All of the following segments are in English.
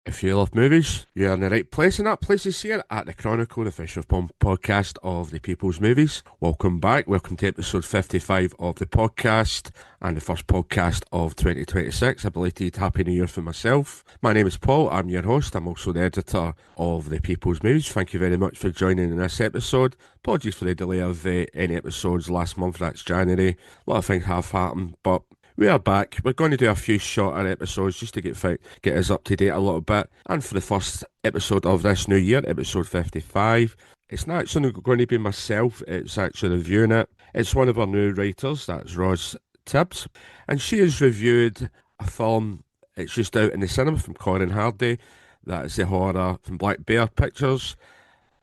If you love movies, you're in the right place, and that place is here at the Chronicle, the official podcast of the People's Movies. Welcome back. Welcome to episode 55 of the podcast, and the first podcast of 2026. A belated Happy New Year for myself. My name is Paul. I'm your host. I'm also the editor of the People's Movies. Thank you very much for joining in this episode. Apologies for the delay of any episodes last month. That's January. A lot of things have happened, but we are back. We're going to do a few shorter episodes just to get us up to date a little bit. And for the first episode of this new year, episode 55, it's not actually going to be myself, it's actually reviewing it. It's one of our new writers, that's Ros Tibbs. And she has reviewed a film, it's just out in the cinema from Corin Hardy. That is the horror from Black Bear Pictures.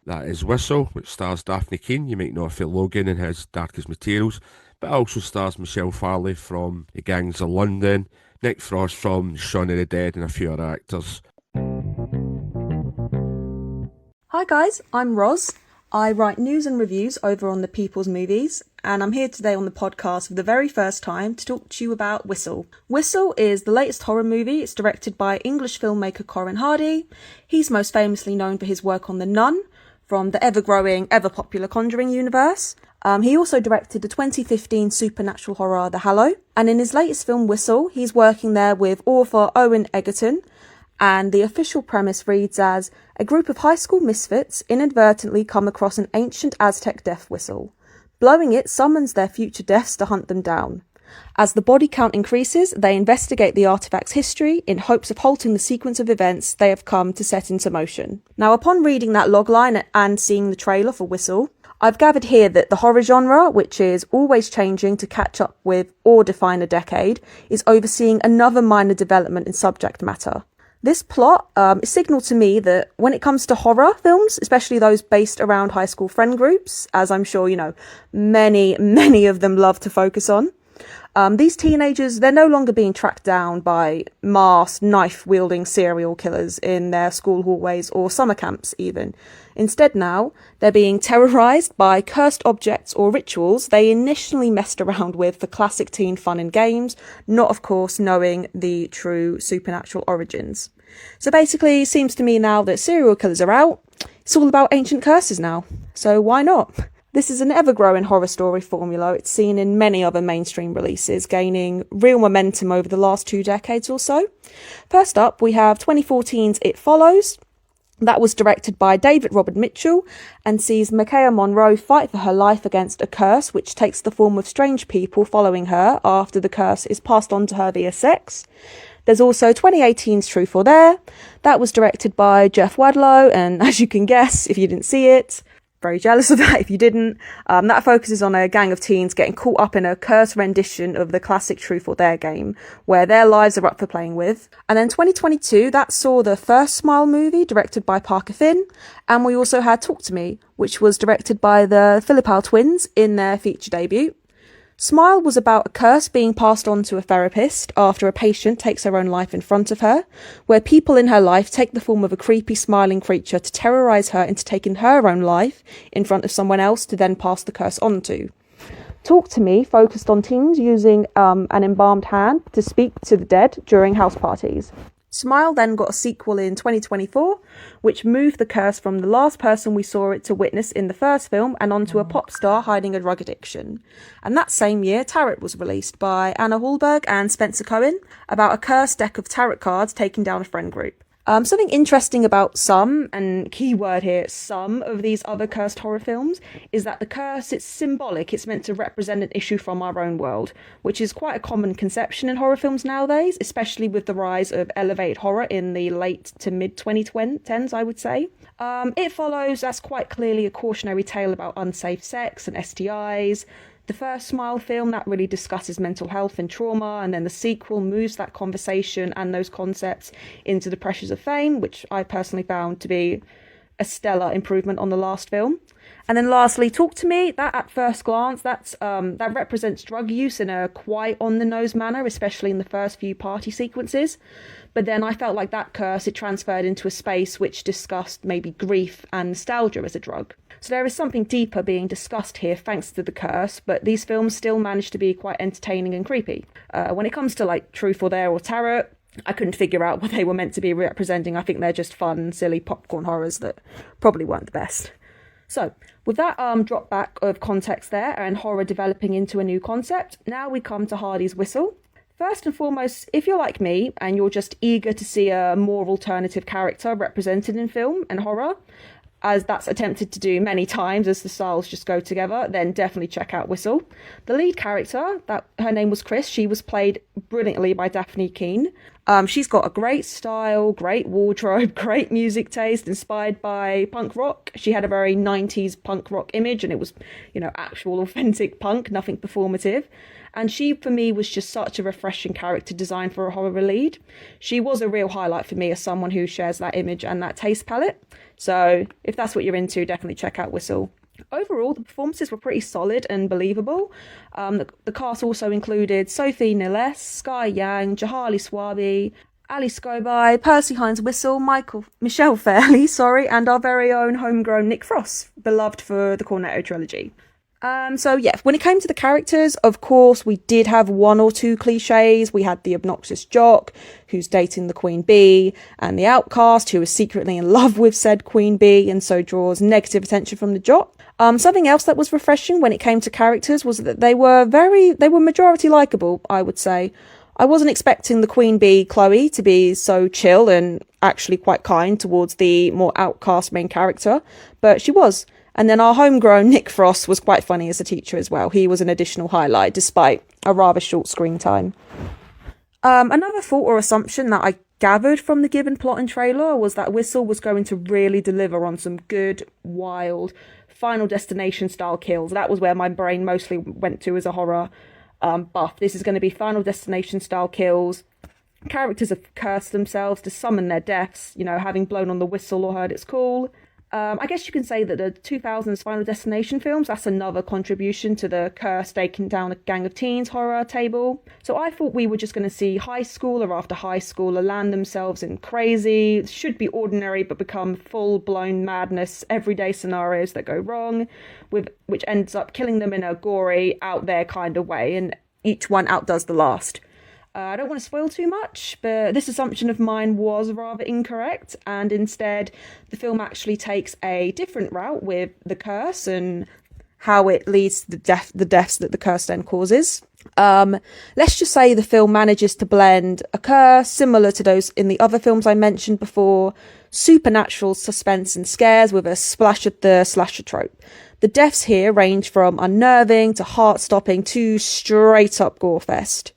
That is Whistle, which stars Dafne Keen. You might know her for Logan and his Darkest Materials. But it also stars Michelle Farley from The Gangs of London, Nick Frost from Shaun of the Dead, and a few other actors. Hi guys, I'm Ros. I write news and reviews over on the People's Movies, and I'm here today on the podcast for the very first time to talk to you about Whistle. Whistle is the latest horror movie. It's directed by English filmmaker Corin Hardy. He's most famously known for his work on The Nun, from the ever-growing, ever-popular Conjuring universe. He also directed the 2015 supernatural horror The Hallow, and in his latest film Whistle, he's working there with author Owen Egerton, and the official premise reads as, a group of high school misfits inadvertently come across an ancient Aztec death whistle. Blowing it summons their future deaths to hunt them down. As the body count increases, they investigate the artifact's history in hopes of halting the sequence of events they have come to set into motion. Now, upon reading that logline and seeing the trailer for Whistle, I've gathered here that the horror genre, which is always changing to catch up with or define a decade, is overseeing another minor development in subject matter. This plot signaled to me that when it comes to horror films, especially those based around high school friend groups, as I'm sure, many of them love to focus on, these teenagers, they're no longer being tracked down by masked, knife-wielding serial killers in their school hallways or summer camps even. Instead now, they're being terrorised by cursed objects or rituals they initially messed around with for classic teen fun and games, not of course knowing the true supernatural origins. So basically, it seems to me now that serial killers are out, it's all about ancient curses now. So why not? This is an ever-growing horror story formula. It's seen in many other mainstream releases, gaining real momentum over the last 2 decades or so. First up, we have 2014's It Follows. That was directed by David Robert Mitchell and sees Micaiah Monroe fight for her life against a curse which takes the form of strange people following her after the curse is passed on to her via sex. There's also 2018's Truth or Dare. That was directed by Jeff Wadlow, and as you can guess, if you didn't see it, very jealous of that if you didn't. That focuses on a gang of teens getting caught up in a cursed rendition of the classic Truth or Dare game, where their lives are up for playing with. And then 2022, that saw the first Smile movie, directed by Parker Finn, and we also had Talk to Me, which was directed by the Philippou twins in their feature debut. Smile was about a curse being passed on to a therapist after a patient takes her own life in front of her, where people in her life take the form of a creepy smiling creature to terrorise her into taking her own life in front of someone else to then pass the curse on to. Talk to Me focused on teens using an embalmed hand to speak to the dead during house parties. Smile then got a sequel in 2024, which moved the curse from the last person we saw it to witness in the first film and onto a pop star hiding a drug addiction. And that same year, Tarot was released by Anna Hallberg and Spencer Cohen about a cursed deck of tarot cards taking down a friend group. Something interesting about some, and keyword here, some of these other cursed horror films, is that the curse, it's symbolic, it's meant to represent an issue from our own world, which is quite a common conception in horror films nowadays, especially with the rise of elevated horror in the late to mid-2010s, I would say. It Follows, that's quite clearly a cautionary tale about unsafe sex and STIs. The first Smile film, that really discusses mental health and trauma, and then the sequel moves that conversation and those concepts into The Pressures of Fame, which I personally found to be a stellar improvement on the last film. And then lastly, Talk to Me, that at first glance, that represents drug use in a quite on-the-nose manner, especially in the first few party sequences. But then I felt like that curse, it transferred into a space which discussed maybe grief and nostalgia as a drug. So there is something deeper being discussed here thanks to the curse, but these films still manage to be quite entertaining and creepy. When it comes to like Truth or Dare or Tarot, I couldn't figure out what they were meant to be representing. I think they're just fun, silly popcorn horrors that probably weren't the best. So, with that drop back of context there and horror developing into a new concept, now we come to Hardy's Whistle. First and foremost, if you're like me and you're just eager to see a more alternative character represented in film and horror, as that's attempted to do many times as the styles just go together, then definitely check out Whistle. The lead character, her name was Chris, she was played brilliantly by Dafne Keen. She's got a great style, great wardrobe, great music taste, inspired by punk rock. She had a very 90s punk rock image, and it was, actual authentic punk, nothing performative. And she, for me, was just such a refreshing character design for a horror lead. She was a real highlight for me as someone who shares that image and that taste palette. So if that's what you're into, definitely check out Whistle. Overall, the performances were pretty solid and believable. The cast also included Sophie Niles, Sky Yang, Jahali Swabi, Ali Scobie, Percy Hines Whistle, Michelle Fairley, and our very own homegrown Nick Frost, beloved for the Cornetto trilogy. When it came to the characters, of course, we did have one or two cliches. We had the obnoxious jock who's dating the Queen Bee, and the outcast who is secretly in love with said Queen Bee and so draws negative attention from the jock. Something else that was refreshing when it came to characters was that they were majority likeable, I would say. I wasn't expecting the Queen Bee, Chloe, to be so chill and actually quite kind towards the more outcast main character, but she was. And then our homegrown Nick Frost was quite funny as a teacher as well. He was an additional highlight, despite a rather short screen time. Another thought or assumption that I gathered from the given plot and trailer was that Whistle was going to really deliver on some good, wild, Final Destination style kills. That was where my brain mostly went to as a horror buff. This is going to be Final Destination style kills. Characters have cursed themselves to summon their deaths, having blown on the whistle or heard its call. I guess you can say that the 2000s Final Destination films, that's another contribution to the curse taking down a gang of teens horror table. So I thought we were just going to see high schooler after high schooler land themselves in crazy, should be ordinary but become full-blown madness, everyday scenarios that go wrong, which ends up killing them in a gory, out there kind of way, and each one outdoes the last. I don't want to spoil too much, but this assumption of mine was rather incorrect, and instead the film actually takes a different route with the curse and how it leads to the deaths that the curse then causes. Let's just say the film manages to blend a curse similar to those in the other films I mentioned before, supernatural suspense and scares with a splash of the slasher trope. The deaths here range from unnerving to heart-stopping to straight-up gore-fest.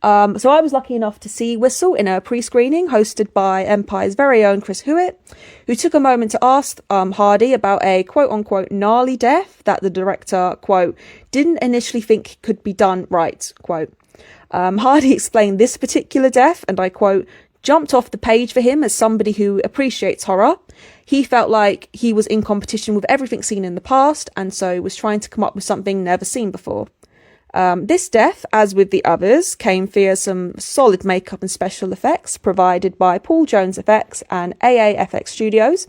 So I was lucky enough to see Whistle in a pre-screening hosted by Empire's very own Chris Hewitt, who took a moment to ask Hardy about a quote-unquote gnarly death that the director, quote, didn't initially think could be done right, quote. Hardy explained this particular death, and I quote, jumped off the page for him as somebody who appreciates horror. He felt like he was in competition with everything seen in the past, and so was trying to come up with something never seen before. This death, as with the others, came via some solid makeup and special effects provided by Paul Jones Effects and AAFX Studios.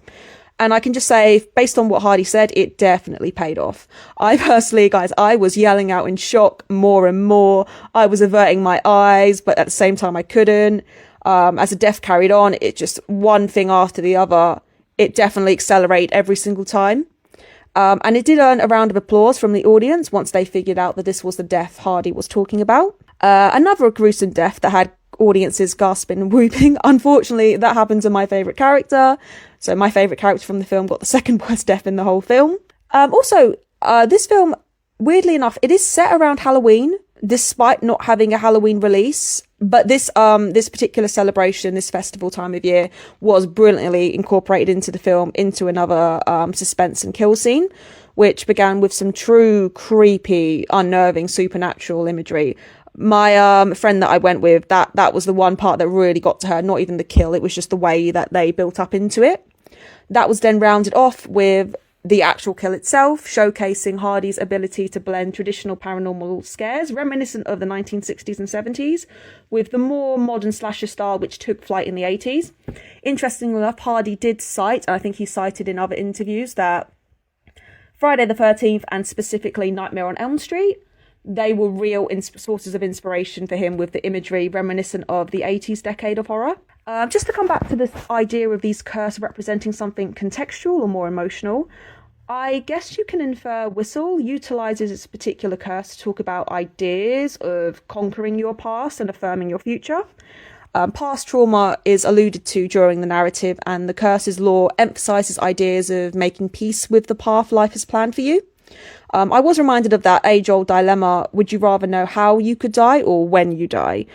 And I can just say, based on what Hardy said, it definitely paid off. I personally, guys, I was yelling out in shock more and more. I was averting my eyes, but at the same time I couldn't. As the death carried on, it just one thing after the other, it definitely accelerated every single time. And it did earn a round of applause from the audience once they figured out that this was the death Hardy was talking about. Another gruesome death that had audiences gasping and whooping. Unfortunately, that happened to my favourite character. So my favourite character from the film got the second worst death in the whole film. This film, weirdly enough, it is set around Halloween, despite not having a Halloween release. But this particular celebration, this festival time of year, was brilliantly incorporated into the film, into another suspense and kill scene, which began with some true creepy, unnerving, supernatural imagery. My friend that I went with, that was the one part that really got to her, not even the kill, it was just the way that they built up into it. That was then rounded off with the actual kill itself, showcasing Hardy's ability to blend traditional paranormal scares, reminiscent of the 1960s and 70s, with the more modern slasher style which took flight in the 80s. Interestingly enough, Hardy did cite, and I think he cited in other interviews, that Friday the 13th and specifically Nightmare on Elm Street, they were real sources of inspiration for him, with the imagery reminiscent of the 80s decade of horror. Just to come back to this idea of these curses representing something contextual or more emotional, I guess you can infer Whistle utilises its particular curse to talk about ideas of conquering your past and affirming your future. Past trauma is alluded to during the narrative, and the curse's lore emphasises ideas of making peace with the path life has planned for you. I was reminded of that age-old dilemma, would you rather know how you could die or when you die?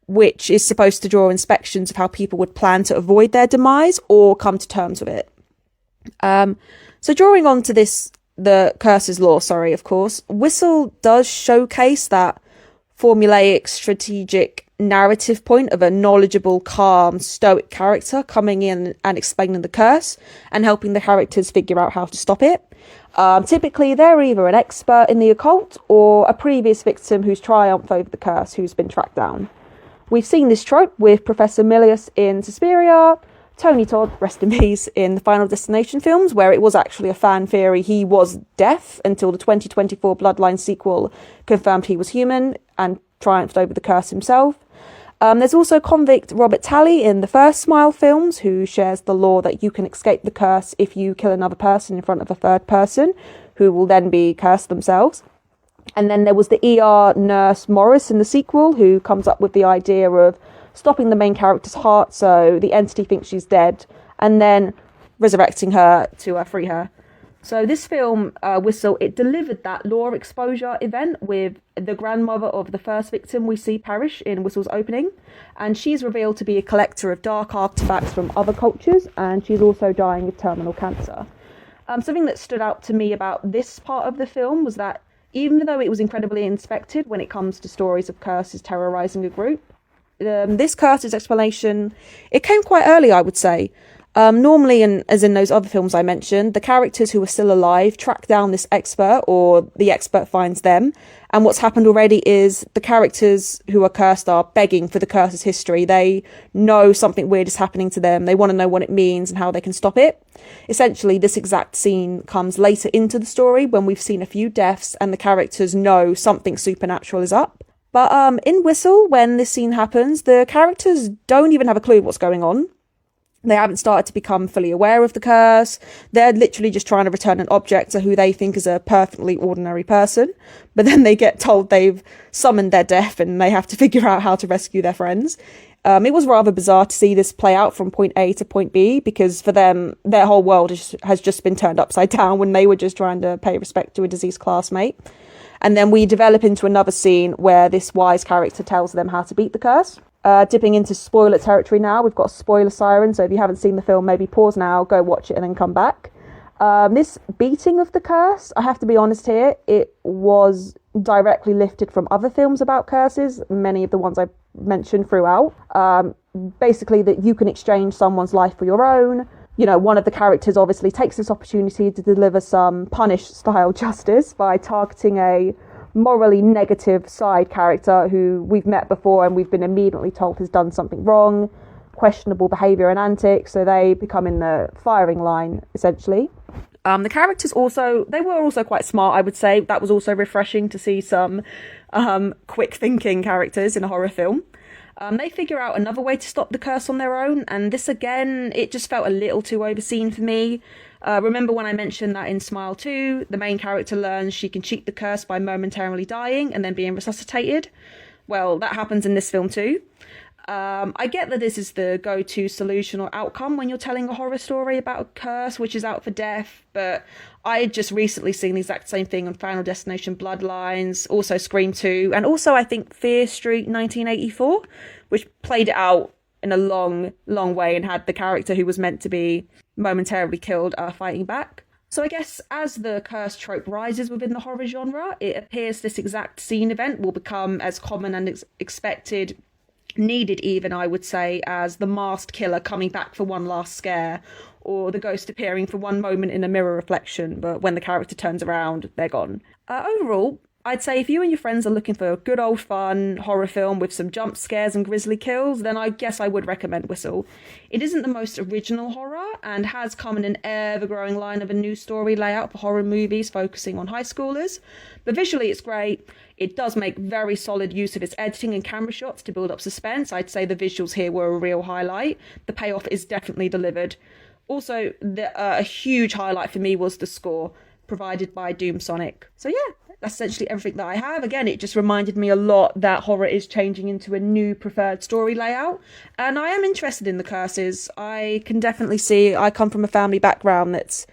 Which is supposed to draw inspections of how people would plan to avoid their demise or come to terms with it. So drawing on to the curse's lore, of course, Whistle does showcase that formulaic, strategic narrative point of a knowledgeable, calm, stoic character coming in and explaining the curse and helping the characters figure out how to stop it. Typically, they're either an expert in the occult or a previous victim who's triumphed over the curse, who's been tracked down. We've seen this trope with Professor Milius in Suspiria, Tony Todd, rest in peace, in the Final Destination films, where it was actually a fan theory he was deaf until the 2024 Bloodline sequel confirmed he was human and triumphed over the curse himself. There's also convict Robert Talley in the first Smile films, who shares the lore that you can escape the curse if you kill another person in front of a third person, who will then be cursed themselves. And then there was the ER nurse Morris in the sequel, who comes up with the idea of stopping the main character's heart so the entity thinks she's dead, and then resurrecting her to free her. So this film, Whistle, it delivered that lore exposure event with the grandmother of the first victim we see perish in Whistle's opening. And she's revealed to be a collector of dark artifacts from other cultures, and she's also dying of terminal cancer. Something that stood out to me about this part of the film was that even though it was incredibly inspected when it comes to stories of curses terrorising a group, this curse's explanation, it came quite early, I would say. Normally, and as in those other films I mentioned, the characters who are still alive track down this expert, or the expert finds them. And what's happened already is the characters who are cursed are begging for the curse's history. They know something weird is happening to them. They want to know what it means and how they can stop it. Essentially, this exact scene comes later into the story when we've seen a few deaths and the characters know something supernatural is up. But in Whistle, when this scene happens, the characters don't even have a clue what's going on. They haven't started to become fully aware of the curse. They're literally just trying to return an object to who they think is a perfectly ordinary person. But then they get told they've summoned their death and they have to figure out how to rescue their friends. It was rather bizarre to see this play out from point A to point B, because for them, their whole world has just been turned upside down when they were just trying to pay respect to a deceased classmate. And then we develop into another scene where this wise character tells them how to beat the curse. Dipping into spoiler territory now, we've got a spoiler siren, so if you haven't seen the film, maybe pause now, go watch it and then come back. This beating of the curse, I have to be honest here, it was directly lifted from other films about curses, many of the ones I mentioned throughout. Basically that you can exchange someone's life for your own. You know, one of the characters obviously takes this opportunity to deliver some Punish-style justice by targeting a morally negative side character who we've met before and we've been immediately told has done something wrong, questionable behaviour and antics, so they become in the firing line, essentially. The characters they were also quite smart, I would say. That was also refreshing to see some quick-thinking characters in a horror film. They figure out another way to stop the curse on their own, and this again, it just felt a little too overseen for me. Remember when I mentioned that in Smile 2, the main character learns she can cheat the curse by momentarily dying and then being resuscitated? Well, that happens in this film too. I get that this is the go-to solution or outcome when you're telling a horror story about a curse which is out for death, but I had just recently seen the exact same thing on Final Destination Bloodlines, also Scream 2, and also I think Fear Street 1984, which played it out in a long way and had the character who was meant to be momentarily killed fighting back. So I guess as the curse trope rises within the horror genre, it appears this exact scene event will become as common and expected, needed even, I would say, as the masked killer coming back for one last scare, or the ghost appearing for one moment in a mirror reflection, but when the character turns around, they're gone. Overall, I'd say if you and your friends are looking for a good old fun horror film with some jump scares and grisly kills, then I guess I would recommend Whistle. It isn't the most original horror and has come in an ever-growing line of a new story layout for horror movies focusing on high schoolers, but visually it's great. It does make very solid use of its editing and camera shots to build up suspense. I'd say the visuals here were a real highlight. The payoff is definitely delivered. Also, a huge highlight for me was the score provided by Doom Sonic. So yeah, that's essentially everything that I have. Again, it just reminded me a lot that horror is changing into a new preferred story layout. And I am interested in the curses. I can definitely see, I come from a family background that's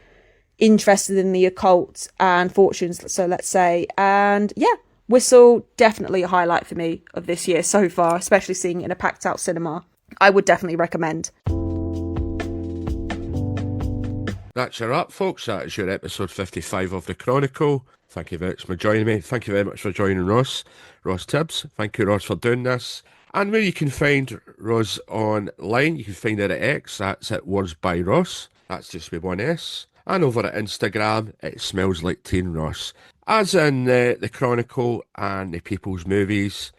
interested in the occult and fortunes, so let's say. And yeah, Whistle, definitely a highlight for me of this year so far, especially seeing it in a packed out cinema. I would definitely recommend. That's your up, folks. That is your episode 55 of the Chronicle. Thank you very much for joining me. Thank you very much for joining Ros Tibbs. Thank you, Ros, for doing this. And where you can find Ros online, you can find her at X. That's at Words by Ros. That's just with one S. And over at Instagram, it smells like Teen Ros. As in the Chronicle and the People's Movies,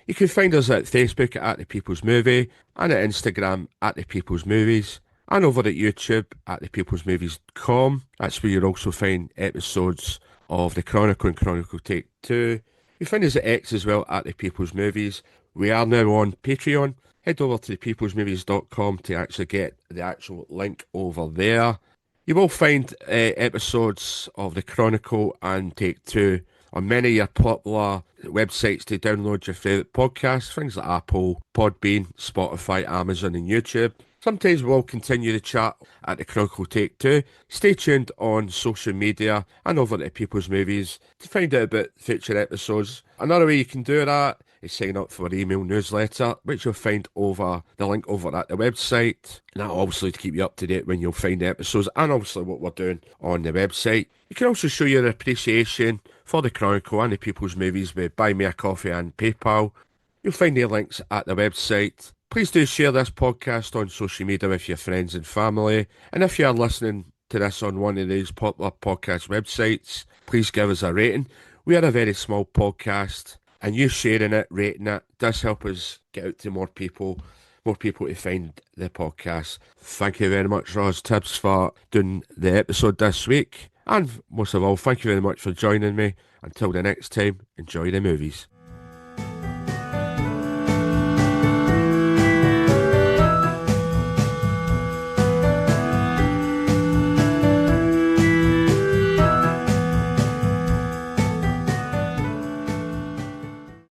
you can find us at Facebook at The People's Movie and at Instagram at The People's Movies. And over at YouTube at thepeoplesmovies.com. That's where you'll also find episodes of The Chronicle and Chronicle Take 2. You find us at X as well at The People's Movies. We are now on Patreon. Head over to thepeoplesmovies.com to actually get the actual link over there. You will find episodes of The Chronicle and Take 2 on many of your popular websites to download your favourite podcasts, things like Apple, Podbean, Spotify, Amazon and YouTube. Sometimes we'll continue the chat at the Chronicle Take 2. Stay tuned on social media and over at People's Movies to find out about future episodes. Another way you can do that is sign up for our email newsletter, which you'll find over the link over at the website. And that'll obviously keep you up to date when you'll find the episodes and obviously what we're doing on the website. You can also show your appreciation for the Chronicle and the People's Movies with Buy Me a Coffee and PayPal. You'll find the links at the website. Please do share this podcast on social media with your friends and family. And if you are listening to this on one of these popular podcast websites, please give us a rating. We are a very small podcast, and you sharing it, rating it, does help us get out to more people to find the podcast. Thank you very much, Ros Tibbs, for doing the episode this week. And most of all, thank you very much for joining me. Until the next time, enjoy the movies.